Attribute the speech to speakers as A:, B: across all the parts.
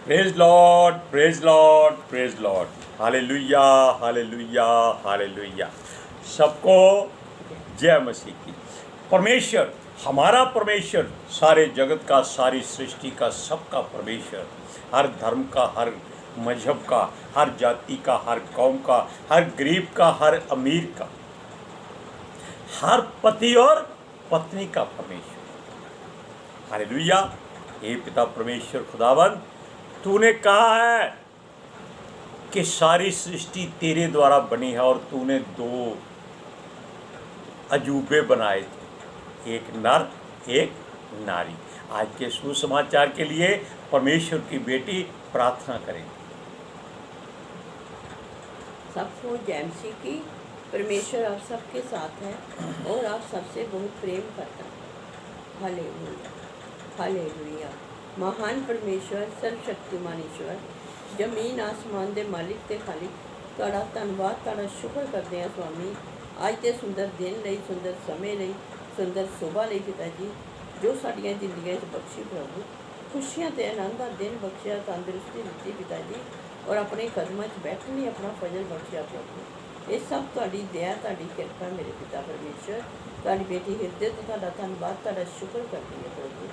A: Praise Lord, praise Lord, praise Lord. Hallelujah, hallelujah, hallelujah. सबको जय मसीह की। परमेश्वर, हमारा परमेश्वर, सारे जगत का, सारी सृष्टि का, सबका परमेश्वर, हर धर्म का, हर मजहब का, हर जाति का, हर कौम का, हर गरीब का, हर अमीर का, हर पति और पत्नी का परमेश्वर। हालेलुया। हे पिता परमेश्वर खुदावन, तूने कहा है कि सारी सृष्टि तेरे द्वारा बनी है और तूने दो अजूबे बनाए थे, एक नर एक नारी। आज के सुसमाचार के लिए परमेश्वर की बेटी प्रार्थना करें।
B: सबको जय मसीह की। परमेश्वर आप सबके साथ है और आप सबसे बहुत प्रेम करता है। Hallelujah, hallelujah. महान परमेश्वर, सर्वशक्तिमान ईश्वर, जमीन आसमान दे मालिक ते खालिक, तुहाड़ा धन्नवाद, तुहाड़ा शुक्र करते हैं स्वामी, अज के सुंदर दिन लई, सुंदर समय लई, सुंदर सुबह लई पिता जी, जो साडियां जिंदगियां च बख्शी प्रभु, खुशियां ते आनंद दा दिन बख्शिया, तंदुरुस्ती दित्ती पिता जी, और अपने कदमां च बैठण लई अपना फजल बख्शिया प्रभु। ये सब तुहाडी दया, तुहाडी किरपा मेरे पिता परमेश्वर। तुहाडी बेटी हिरदे तो तुहाड़ा धन्नवाद, तुहाड़ा शुक्र करती है प्रभु,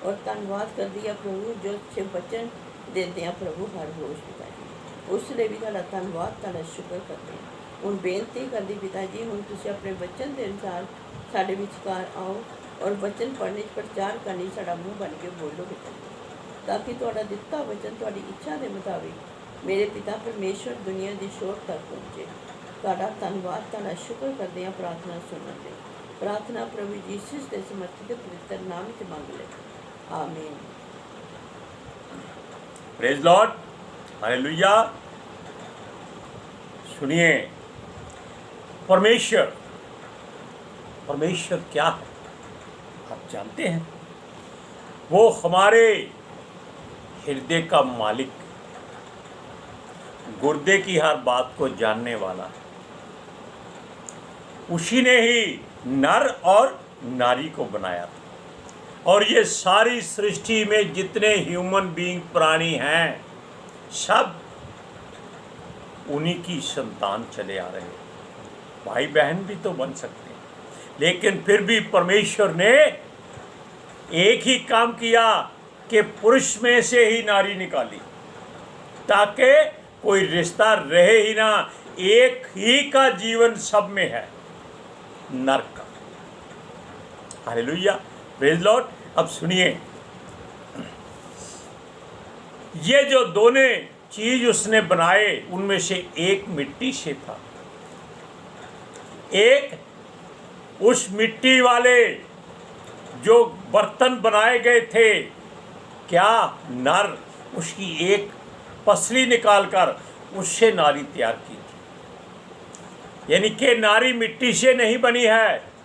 B: और धन्नवाद करती है प्रभु जो अच्छे वचन देते हैं प्रभु हर रोज़ पिता जी, उसलिए भी तुहाड़ा धन्नवाद, तुहाड़ा शुक्र करते हैं। हुण बेनती करदी पिता जी, हुण तुसीं अपने वचन के अनुसार साडे विचकार आओ और वचन पढ़ने प्रचार करने साडा मूँह बन के बोलो पिता जी, ताकि तुहाड़ा दिता वचन तुहाडी इच्छा के मुताबिक मेरे पिता परमेश्वर दुनिया की शोर तक पहुँचे। तुहाड़ा धन्नवाद, तुहाड़ा शुक्र करते हैं प्रार्थना सुनने दे। प्रार्थना प्रभु यीशु के समर्थित पवित्र नाम से मांग ले, आमीन।
A: Praise Lord, hallelujah. सुनिए, परमेश्वर, परमेश्वर क्या है आप जानते हैं? वो हमारे हृदय का मालिक, गुर्दे की हर बात को जानने वाला। उसी ने ही नर और नारी को बनाया था, और ये सारी सृष्टि में जितने ह्यूमन बीइंग प्राणी हैं, सब उन्हीं की संतान चले आ रहे हैं। भाई बहन भी तो बन सकते हैं, लेकिन फिर भी परमेश्वर ने एक ही काम किया कि पुरुष में से ही नारी निकाली, ताकि कोई रिश्ता रहे ही ना। एक ही का जीवन सब में है, नर का। Hallelujah, praise Lord. अब सुनिए, ये जो दोनों चीज उसने बनाए, उनमें से एक मिट्टी से था, एक उस मिट्टी वाले जो बर्तन बनाए गए थे, क्या नर उसकी एक पसली निकालकर उससे नारी तैयार की थी। यानी कि नारी मिट्टी से नहीं बनी है,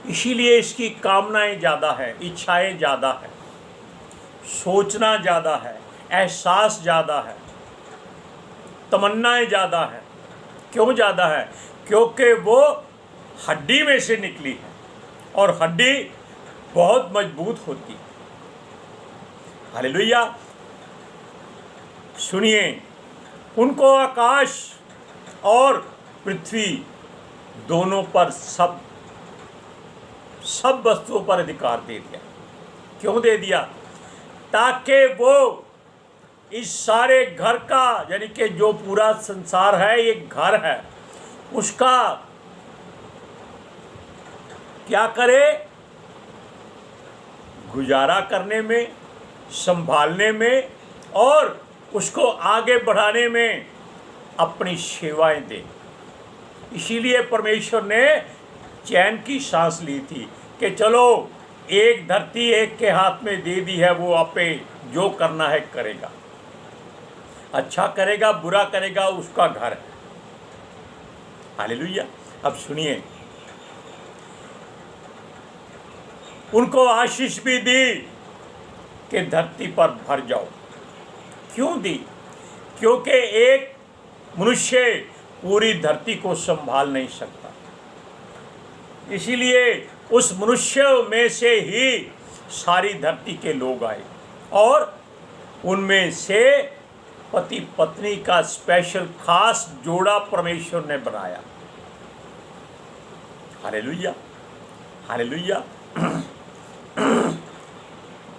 A: इसीलिए इसकी कामनाएं ज़्यादा है, इच्छाएं ज़्यादा है, सोचना ज़्यादा है, एहसास ज़्यादा है, तमन्नाएं ज़्यादा है। क्यों ज़्यादा है? क्योंकि वो हड्डी में से निकली है, और हड्डी बहुत मजबूत होती है। हालेलुया। सुनिए, उनको आकाश और पृथ्वी दोनों पर, सब वस्तुओं पर अधिकार दे दिया। क्यों दे दिया? ताकि वो इस सारे घर का, यानी कि जो पूरा संसार है, एक घर है, उसका क्या करे? गुजारा करने में, संभालने में और उसको आगे बढ़ाने में अपनी सेवाएं दे। इसीलिए परमेश्वर ने चैन की सांस ली थी कि चलो, एक धरती एक के हाथ में दे दी है, वो आपे जो करना है करेगा, अच्छा करेगा बुरा करेगा, उसका घर है। हालेलुया। अब सुनिए, उनको आशीष भी दी कि धरती पर भर जाओ। क्यों दी? क्योंकि एक मनुष्य पूरी धरती को संभाल नहीं सकता, इसीलिए उस मनुष्य में से ही सारी धरती के लोग आए और उनमें से पति पत्नी का स्पेशल खास जोड़ा परमेश्वर ने बनाया। Hallelujah, hallelujah.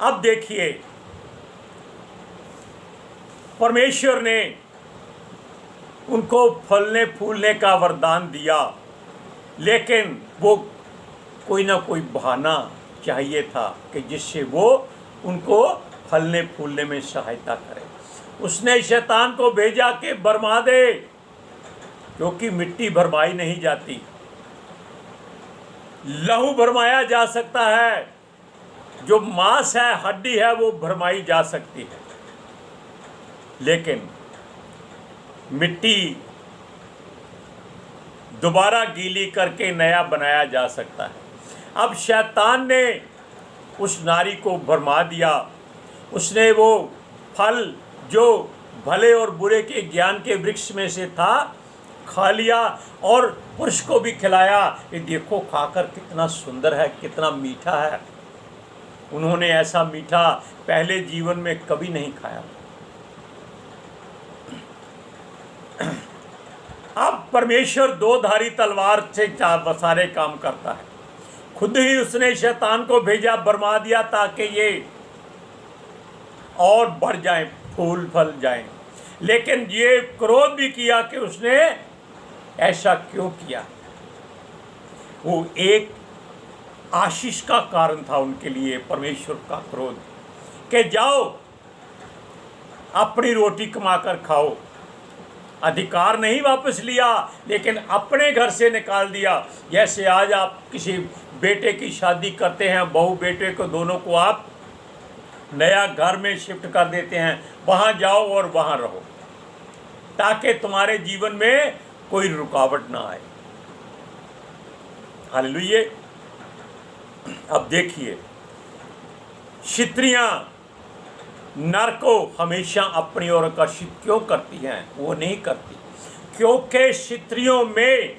A: अब देखिए, परमेश्वर ने उनको फलने फूलने का वरदान दिया, लेकिन वो कोई ना कोई बहाना चाहिए था कि जिससे वो उनको फलने फूलने में सहायता करे। उसने शैतान को भेजा कि भरमा दे, क्योंकि मिट्टी भरमाई नहीं जाती। लहू भरमाया जा सकता है, जो मांस है, हड्डी है, वो भरमाई जा सकती है, लेकिन मिट्टी दोबारा गीली करके नया बनाया जा सकता है। अब शैतान ने उस नारी को भरमा दिया। उसने वो फल जो भले और बुरे के ज्ञान के वृक्ष में से था खा लिया और पुरुष को भी खिलाया। ये देखो खाकर कितना सुंदर है, कितना मीठा है। उन्होंने ऐसा मीठा पहले जीवन में कभी नहीं खाया। अब परमेश्वर दो धारी तलवार से सारे काम करता है। खुद ही उसने शैतान को भेजा, भरमा दिया, ताकि ये और बढ़ जाए, फूल फल जाए। लेकिन ये क्रोध भी किया कि उसने ऐसा क्यों किया। वो एक आशीष का कारण था उनके लिए, परमेश्वर का क्रोध, कि जाओ अपनी रोटी कमाकर खाओ। अधिकार नहीं वापस लिया, लेकिन अपने घर से निकाल दिया। जैसे आज आप किसी बेटे की शादी करते हैं, बहू बेटे को दोनों को आप नया घर में शिफ्ट कर देते हैं, वहाँ जाओ और वहाँ रहो, ताकि तुम्हारे जीवन में कोई रुकावट ना आए। हालेलुया। अब देखिए, स्त्रियां नर को हमेशा अपनी ओर आकर्षित क्यों करती हैं? वो नहीं करती, क्योंकि स्त्रियों में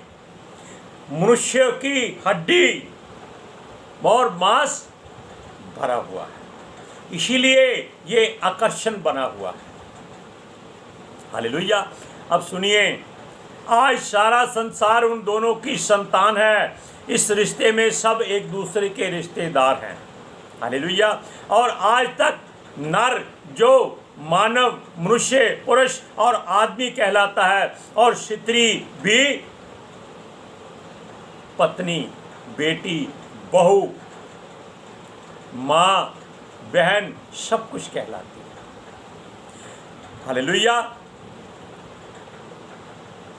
A: मनुष्य की हड्डी और मांस भरा हुआ है, इसीलिए ये आकर्षण बना हुआ है। हालेलुया। अब सुनिए, आज सारा संसार उन दोनों की संतान है। इस रिश्ते में सब एक दूसरे के रिश्तेदार हैं। हालेलुया। और आज तक नर जो मानव, मनुष्य, पुरुष और आदमी कहलाता है, और स्त्री भी पत्नी, बेटी, बहू, माँ, बहन, सब कुछ कहलाती है। हालेलुया।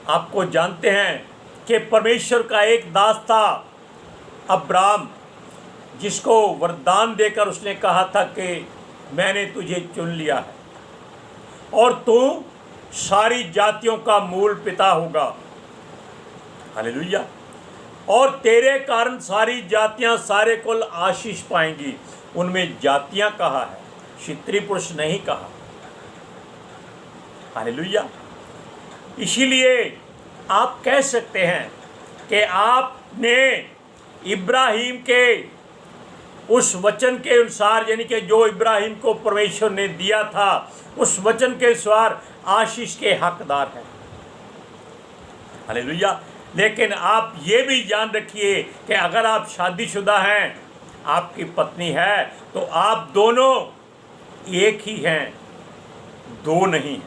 A: आपको जानते हैं कि परमेश्वर का एक दास था अब्राम, जिसको वरदान देकर उसने कहा था कि मैंने तुझे चुन लिया है और तू सारी जातियों का मूल पिता होगा। हालेलुया। और तेरे कारण सारी जातियां, सारे कुल आशीष पाएंगी। उनमें जातियां कहा है, स्त्री पुरुष नहीं कहा। हालेलुया। इसीलिए आप कह सकते हैं कि आपने इब्राहिम के उस वचन के अनुसार, यानी कि जो इब्राहिम को परमेश्वर ने दिया था, उस वचन के अनुसार आशीष के हकदार हैं। हालेलुया। लेकिन आप ये भी जान रखिए कि अगर आप शादीशुदा हैं, आपकी पत्नी है, तो आप दोनों एक ही हैं, दो नहीं।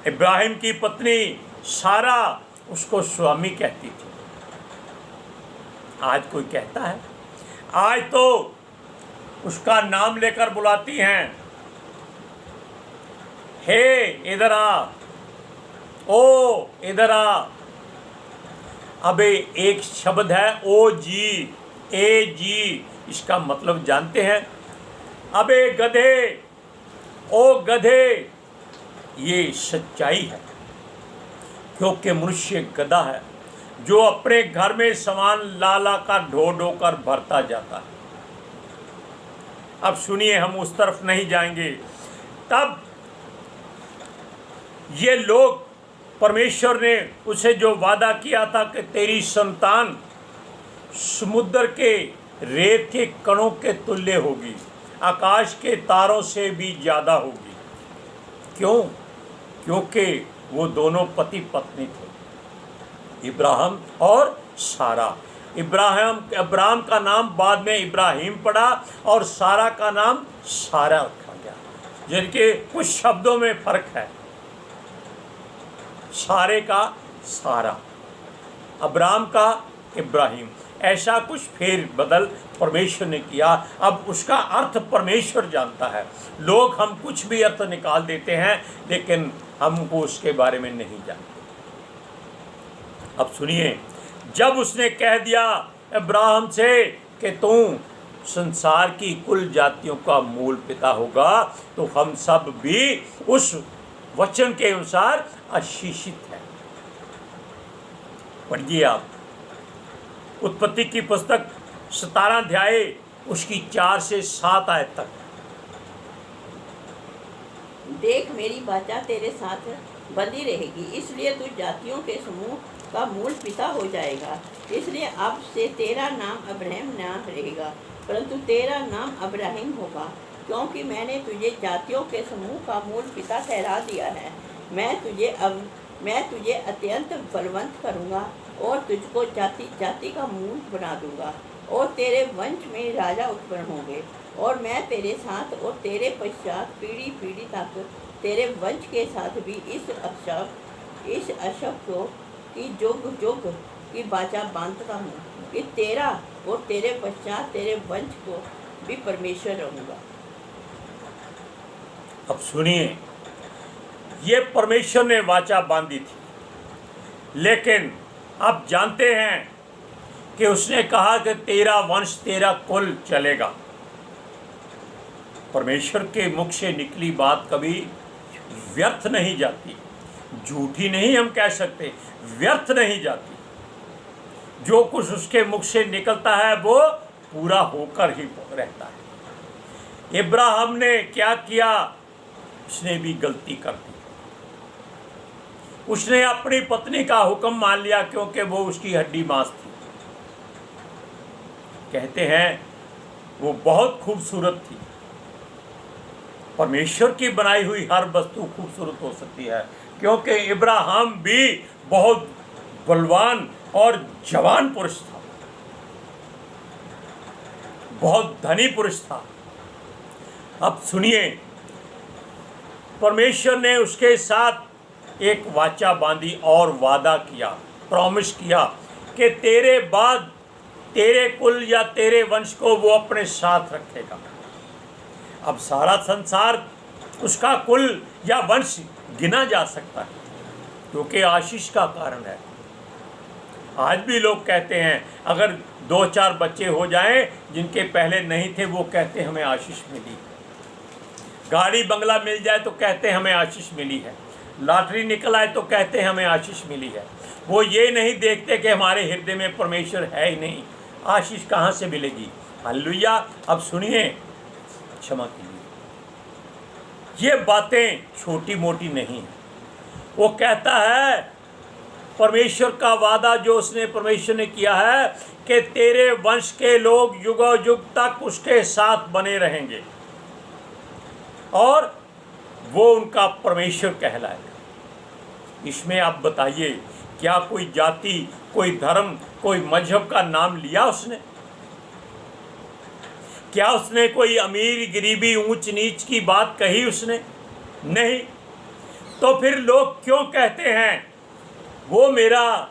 A: इब्राहिम की पत्नी सारा उसको स्वामी कहती थी। आज कोई कहता है? आज तो उसका नाम लेकर बुलाती हैं, हे इधर आ, ओ इधर आ। अब एक शब्द है ओ जी, ए जी, इसका मतलब जानते हैं? अबे गधे, ओ गधे, ये सच्चाई है। क्योंकि मनुष्य गधा है जो अपने घर में सामान ला ला कर ढो ढो कर भरता जाता है। अब सुनिए, हम उस तरफ नहीं जाएंगे। तब ये लोग, परमेश्वर ने उसे जो वादा किया था कि तेरी संतान समुद्र के रेत के कणों के तुल्य होगी। आकाश के तारों से भी ज़्यादा होगी। क्यों? क्योंकि वो दोनों पति पत्नी थे, इब्राहिम और सारा। इब्राहिम का नाम बाद में इब्राहिम पड़ा और सारा का नाम सारा रखा गया, जिनके कुछ शब्दों में फर्क है। सारे का सारा, अब्राम का इब्राहिम, ऐसा कुछ फेर बदल परमेश्वर ने किया। अब उसका अर्थ परमेश्वर जानता है। लोग हम कुछ भी अर्थ निकाल देते हैं, लेकिन हमको उसके बारे में नहीं जानते। अब सुनिए, जब उसने कह दिया अब्राहम से कि तू संसार की कुल जातियों का मूल पिता होगा, तो हम सब भी उस वचन के अनुसार आशीषित हैं। पढ़िए आप उत्पत्ति की पुस्तक 17 अध्याय उसकी 4 से 7 आयत तक।
B: देख, मेरी वाचा तेरे साथ बंधी रहेगी, इसलिए तू जातियों के समूह का मूल पिता हो जाएगा। इसलिए अब से तेरा नाम अब्राहम न रहेगा, परंतु तेरा नाम अब्राहिम होगा, क्योंकि मैंने तुझे जातियों के समूह का मूल पिता ठहरा दिया है। मैं तुझे अत्यंत बलवंत करूँगा और तुझको जाति जाति का मूल बना दूंगा, और तेरे वंश में राजा उत्पन्न होंगे। और मैं तेरे साथ और तेरे पश्चात पीढ़ी पीढ़ी तक तेरे वंश के साथ भी इस अशब की जुग जुग की वाचा बांधता हूँ कि तेरा और तेरे पश्चात तेरे वंश को भी परमेश्वर रहूँगा।
A: अब सुनिए, ये परमेश्वर ने वाचा बांधी थी, लेकिन आप जानते हैं कि उसने कहा कि तेरा वंश तेरा कुल चलेगा। परमेश्वर के मुख से निकली बात कभी व्यर्थ नहीं जाती, झूठी नहीं हम कह सकते, व्यर्थ नहीं जाती। जो कुछ उसके मुख से निकलता है वो पूरा होकर ही रहता है। इब्राहिम ने क्या किया? उसने भी गलती कर दी। उसने अपनी पत्नी का हुक्म मान लिया, क्योंकि वो उसकी हड्डी मांस थी। कहते हैं वो बहुत खूबसूरत थी। परमेश्वर की बनाई हुई हर वस्तु खूबसूरत हो सकती है, क्योंकि इब्राहिम भी बहुत बलवान और जवान पुरुष था, बहुत धनी पुरुष था। अब सुनिए, परमेश्वर ने उसके साथ एक वाचा बांधी और वादा किया, प्रॉमिस किया कि तेरे बाद तेरे कुल या तेरे वंश को वो अपने साथ रखेगा। अब सारा संसार उसका कुल या वंश गिना जा सकता है, क्योंकि आशीष का कारण है। आज भी लोग कहते हैं, अगर 2-4 बच्चे हो जाएं जिनके पहले नहीं थे, वो कहते हमें आशीष मिली। गाड़ी बंगला मिल जाए तो कहते हमें आशीष मिली है। लॉटरी निकल आए तो कहते हमें आशीष मिली है। वो ये नहीं देखते कि हमारे हृदय में परमेश्वर है ही नहीं, आशीष कहाँ से मिलेगी। हालेलुया। अब सुनिए, क्षमा कीजिए, ये बातें छोटी मोटी नहीं है। वो कहता है, परमेश्वर का वादा जो उसने परमेश्वर ने किया है कि तेरे वंश के लोग युगों युग तक उसके साथ बने रहेंगे और वो उनका परमेश्वर कहलाएगा। इसमें आप बताइए, क्या कोई जाति, कोई धर्म, कोई मजहब का नाम लिया उसने? क्या उसने कोई अमीर गरीबी ऊंच नीच की बात कही उसने? नहीं। तो फिर लोग क्यों कहते हैं वो मेरा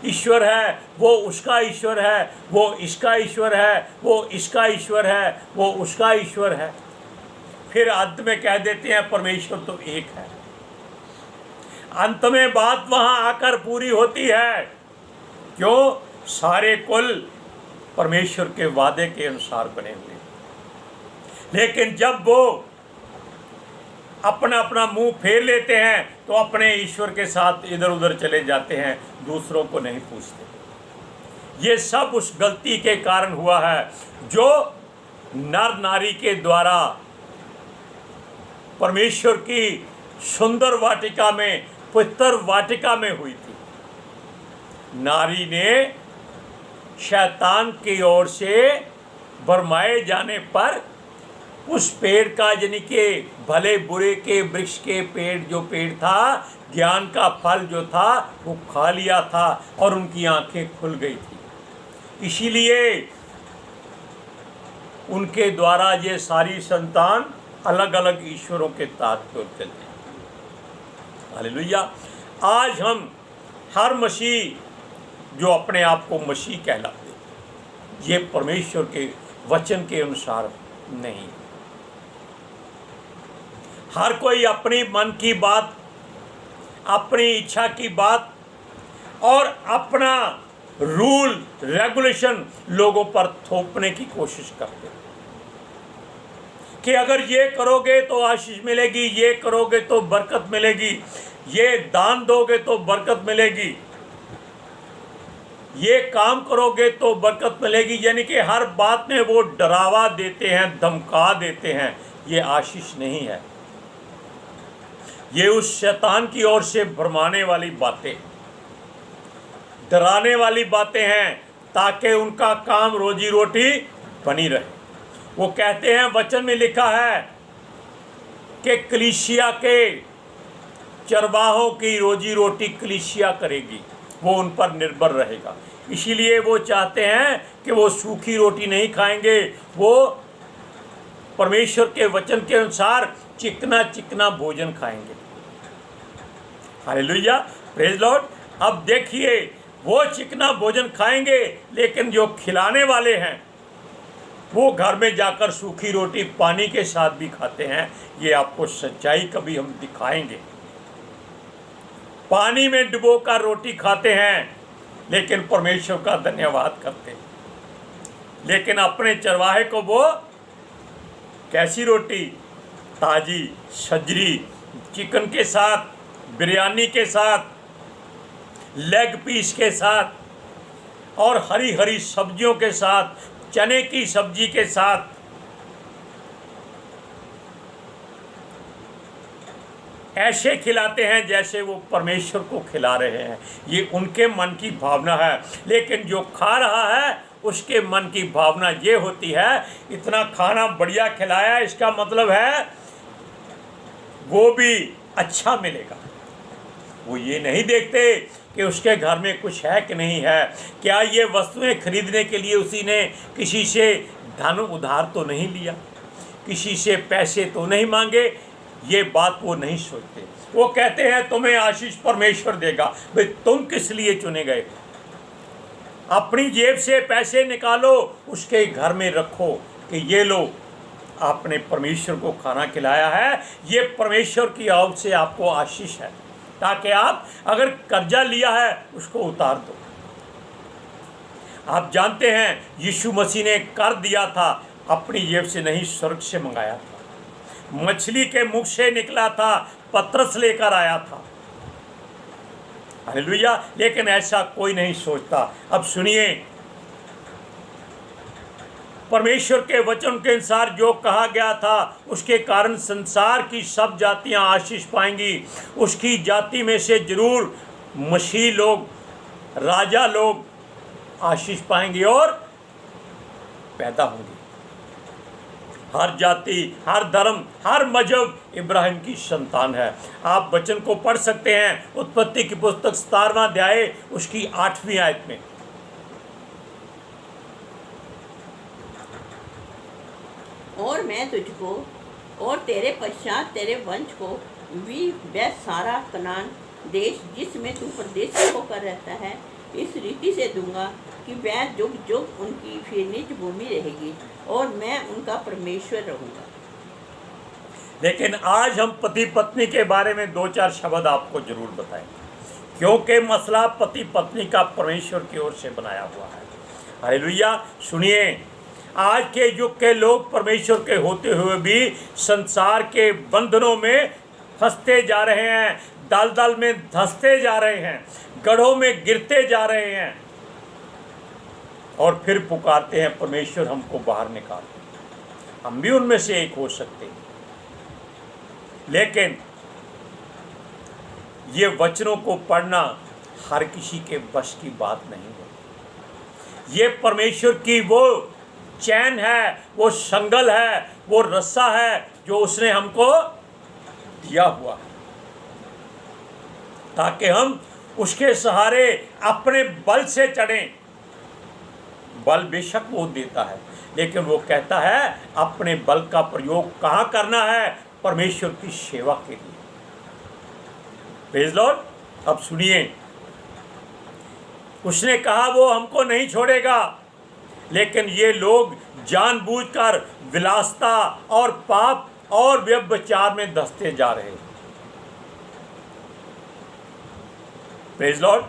A: ईश्वर है, वो उसका ईश्वर है, वो इसका ईश्वर है, वो इसका ईश्वर है, वो उसका ईश्वर है? फिर अंत में कह देते हैं परमेश्वर तो एक है। अंत में बात वहां आकर पूरी होती है। क्यों? सारे कुल परमेश्वर के वादे के अनुसार बने हुए, लेकिन जब वो अपना अपना मुंह फेर लेते हैं तो अपने ईश्वर के साथ इधर उधर चले जाते हैं, दूसरों को नहीं पूछते। ये सब उस गलती के कारण हुआ है जो नर नारी के द्वारा परमेश्वर की सुंदर वाटिका में, पवित्र वाटिका में हुई थी। नारी ने शैतान की ओर से भरमाए जाने पर उस पेड़ का, यानी कि भले बुरे के वृक्ष के पेड़, जो पेड़ था, ज्ञान का फल जो था वो खा लिया था और उनकी आंखें खुल गई थी। इसीलिए उनके द्वारा ये सारी संतान अलग अलग ईश्वरों के ताज पे चलते हैं। हालेलुया। आज हम हर मसीह जो अपने आप को मसीह कहलाते हैं, ये परमेश्वर के वचन के अनुसार नहीं। हर कोई अपनी मन की बात, अपनी इच्छा की बात और अपना रूल रेगुलेशन लोगों पर थोपने की कोशिश करते हैं कि अगर ये करोगे तो आशीष मिलेगी, ये करोगे तो बरकत मिलेगी, ये दान दोगे तो बरकत मिलेगी, ये काम करोगे तो बरकत मिलेगी। यानी कि हर बात में वो डरावा देते हैं, धमका देते हैं। ये आशीष नहीं है, ये उस शैतान की ओर से भरमाने वाली बातें, डराने वाली बातें हैं, ताकि उनका काम रोजी रोटी बनी रहे। वो कहते हैं, वचन में लिखा है कि कलीसिया के चरवाहों की रोजी रोटी कलीसिया करेगी, वो उन पर निर्भर रहेगा। इसीलिए वो चाहते हैं कि वो सूखी रोटी नहीं खाएंगे, वो परमेश्वर के वचन के अनुसार चिकना चिकना भोजन खाएंगे। Hallelujah, praise Lord. अब देखिए, वो चिकना भोजन खाएंगे, लेकिन जो खिलाने वाले हैं वो घर में जाकर सूखी रोटी पानी के साथ भी खाते हैं। ये आपको सच्चाई कभी हम दिखाएंगे। पानी में डुबोकर रोटी खाते हैं, लेकिन परमेश्वर का धन्यवाद करते हैं। लेकिन अपने चरवाहे को वो कैसी रोटी, ताजी सजरी चिकन के साथ, बिरयानी के साथ, लेग पीस के साथ और हरी हरी सब्जियों के साथ, चने की सब्जी के साथ, ऐसे खिलाते हैं जैसे वो परमेश्वर को खिला रहे हैं। ये उनके मन की भावना है, लेकिन जो खा रहा है उसके मन की भावना ये होती है, इतना खाना बढ़िया खिलाया, इसका मतलब है वो भी अच्छा मिलेगा। वो ये नहीं देखते कि उसके घर में कुछ है कि नहीं है, क्या ये वस्तुएं खरीदने के लिए उसी ने किसी से धन उधार तो नहीं लिया, किसी से पैसे तो नहीं मांगे। ये बात वो नहीं सोचते। वो कहते हैं तुम्हें आशीष परमेश्वर देगा। भाई तुम किस लिए चुने गए? अपनी जेब से पैसे निकालो, उसके घर में रखो कि ये लो, आपने परमेश्वर को खाना खिलाया है, ये परमेश्वर की ओर से आपको आशीष है, ताकि आप अगर कर्जा लिया है उसको उतार दो। आप जानते हैं यीशु मसीह ने कर दिया था, अपनी जेब से नहीं, स्वर्ग से मंगाया था। मछली के मुख से निकला था, पतरस लेकर आया था। हालेलुया। लेकिन ऐसा कोई नहीं सोचता। अब सुनिए, परमेश्वर के वचन के अनुसार जो कहा गया था, उसके कारण संसार की सब जातियां आशीष पाएंगी। उसकी जाति में से जरूर मसीह लोग, राजा लोग आशीष पाएंगे और पैदा होंगे। हर जाति, हर धर्म, हर मजहब इब्राहिम की संतान है। आप वचन को पढ़ सकते हैं, उत्पत्ति की पुस्तक 17वां अध्याय उसकी 8वीं आयत में।
B: और मैं तुझको और तेरे पश्चात तेरे वंश को भी वह सारा कनान देश जिसमें तू परदेशी होकर रहता है, इस रीति से दूंगा कि वह जुग जुग उनकी फिर निज भूमि रहेगी और मैं उनका परमेश्वर रहूंगा।
A: लेकिन आज हम पति पत्नी के बारे में 2-4 शब्द आपको जरूर बताएंगे, क्योंकि मसला पति पत्नी का परमेश्वर की ओर से बनाया हुआ है। हालेलुया। सुनिए, आज के युग के लोग परमेश्वर के होते हुए भी संसार के बंधनों में फंसते जा रहे हैं, दलदल में धंसते जा रहे हैं, गड्ढों में गिरते जा रहे हैं और फिर पुकारते हैं परमेश्वर हमको बाहर निकाल। हम भी उनमें से एक हो सकते हैं, लेकिन ये वचनों को पढ़ना हर किसी के बस की बात नहीं है। ये परमेश्वर की वो चैन है, वो संगल है, वो रस्सा है जो उसने हमको दिया हुआ, ताकि हम उसके सहारे अपने बल से चढ़ें। बल बेशक वो देता है, लेकिन वो कहता है अपने बल का प्रयोग कहाँ करना है? परमेश्वर की सेवा के लिए। Praise Lord. अब सुनिए, उसने कहा वो हमको नहीं छोड़ेगा, लेकिन ये लोग जानबूझकर विलासिता और पाप और व्यभिचार में धंसते जा रहे हैं। Praise Lord.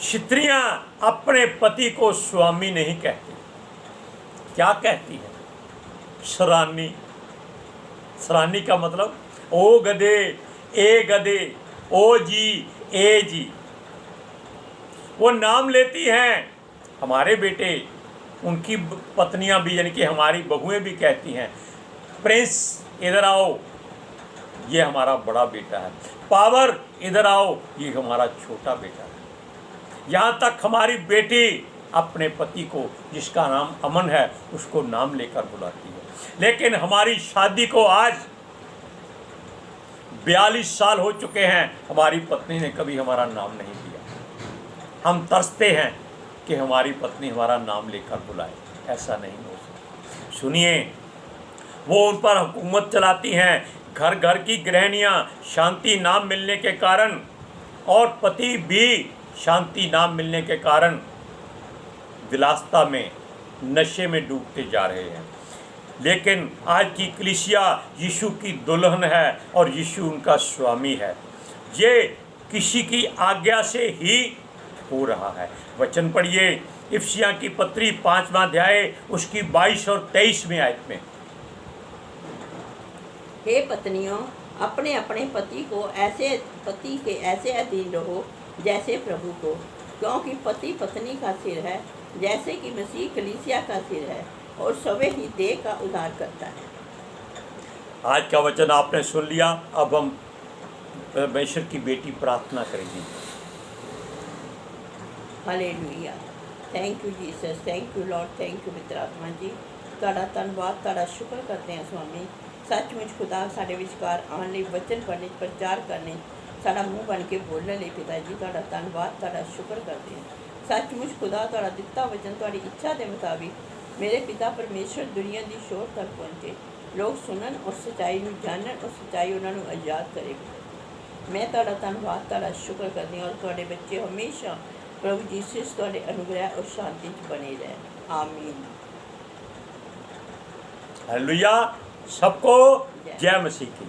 A: स्त्रियां अपने पति को स्वामी नहीं कहती, क्या कहती है? सरानी। सरानी का मतलब ओ गधे, ए गधे, ओ जी, ए जी। वो नाम लेती हैं। हमारे बेटे, उनकी पत्नियां भी, यानी कि हमारी बहुएं भी कहती हैं, प्रिंस इधर आओ, ये हमारा बड़ा बेटा है। पावर इधर आओ, ये हमारा छोटा बेटा है। यहाँ तक हमारी बेटी अपने पति को, जिसका नाम अमन है, उसको नाम लेकर बुलाती है। लेकिन हमारी शादी को आज 42 साल हो चुके हैं, हमारी पत्नी ने कभी हमारा नाम नहीं लिया। हम तरसते हैं कि हमारी पत्नी हमारा नाम लेकर बुलाए। ऐसा नहीं हो सकता। सुनिए, वो उन पर हुकूमत चलाती हैं। घर घर की गृहिणियाँ शांति नाम मिलने के कारण, और पति भी शांति नाम मिलने के कारण विलासिता में, नशे में डूबते जा रहे हैं। लेकिन आज की कलीसिया यीशु की दुल्हन है और यीशु उनका स्वामी है। ये किसी की आज्ञा से ही हो रहा है। वचन पढ़िए, इफिसियों की पत्री 5वां अध्याय उसकी 22 और 23वें आयत में।
B: हे पत्नियों, अपने अपने पति के ऐसे अधीन रहो जैसे प्रभु को, क्योंकि पति पत्नी का सिर है, जैसे कि मसीह कलीसिया का सिर है और सवे ही देह का उद्धार करता है।
A: आज का वचन आपने सुन लिया। अब हम परमेश्वर की बेटी प्रार्थना करेंगे।
B: Hallelujah. Thank you Jesus, thank you Lord, thank you पवित्र आत्मा जी। ਤੁਹਾਡਾ ਧੰਨਵਾਦ, ਤੁਹਾਡਾ ਸ਼ੁਕਰ ਕਰਦੇ ਹਾਂ स्वामी। सचमुच खुदा साढ़े विचकार आने ਲਈ वचन पढ़ने प्रचार करने साड़ा मूँह बन के बोलने ਲਈ पिता जी ਤੁਹਾਡਾ ਧੰਨਵਾਦ, ਤੁਹਾਡਾ शुक्र करते हैं। सचमुच खुदा ਤੁਹਾਡਾ ਦਿੱਤਾ वचन ਤੁਹਾਡੀ इच्छा के मुताबिक मेरे पिता परमेश्वर दुनिया की शोर तक पहुँचे, लोग सुनन और सच्चाई में जानन और सच्चाई उन्होंने आज़ाद करेगी। मैं ਤੁਹਾਡਾ ਧੰਨਵਾਦ, ਤੁਹਾਡਾ शुक्र करती हूँ, और ਤੁਹਾਡੇ बच्चे हमेशा प्रभु जीसस ਤੁਹਾਡੇ अनुग्रह और शांति बने रहे। आमीन।
A: हालेलुया। सबको जय मसीह की।